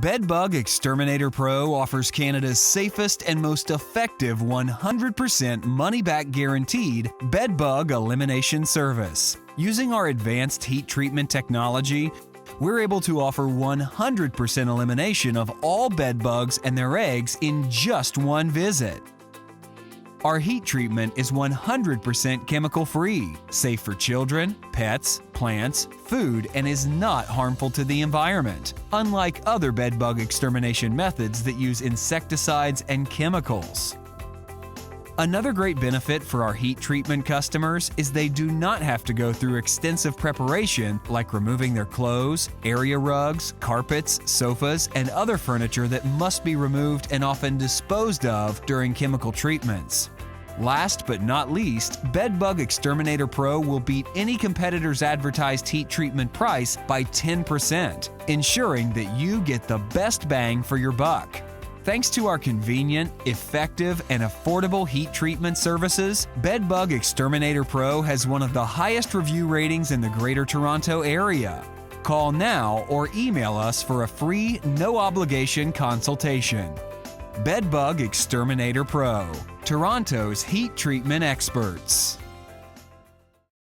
Bedbug Exterminator Pro offers Canada's safest and most effective 100% money-back guaranteed bedbug elimination service. Using our advanced heat treatment technology, we're able to offer 100% elimination of all bedbugs and their eggs in just one visit. Our heat treatment is 100% chemical-free, safe for children, pets, plants, food, and is not harmful to the environment, unlike other bedbug extermination methods that use insecticides and chemicals. Another great benefit for our heat treatment customers is they do not have to go through extensive preparation like removing their clothes, area rugs, carpets, sofas, and other furniture that must be removed and often disposed of during chemical treatments. Last but not least, Bedbug Exterminator Pro will beat any competitor's advertised heat treatment price by 10%, ensuring that you get the best bang for your buck. Thanks to our convenient, effective, and affordable heat treatment services, Bedbug Exterminator Pro has one of the highest review ratings in the Greater Toronto Area. Call now or email us for a free, no-obligation consultation. Bedbug Exterminator Pro, Toronto's heat treatment experts.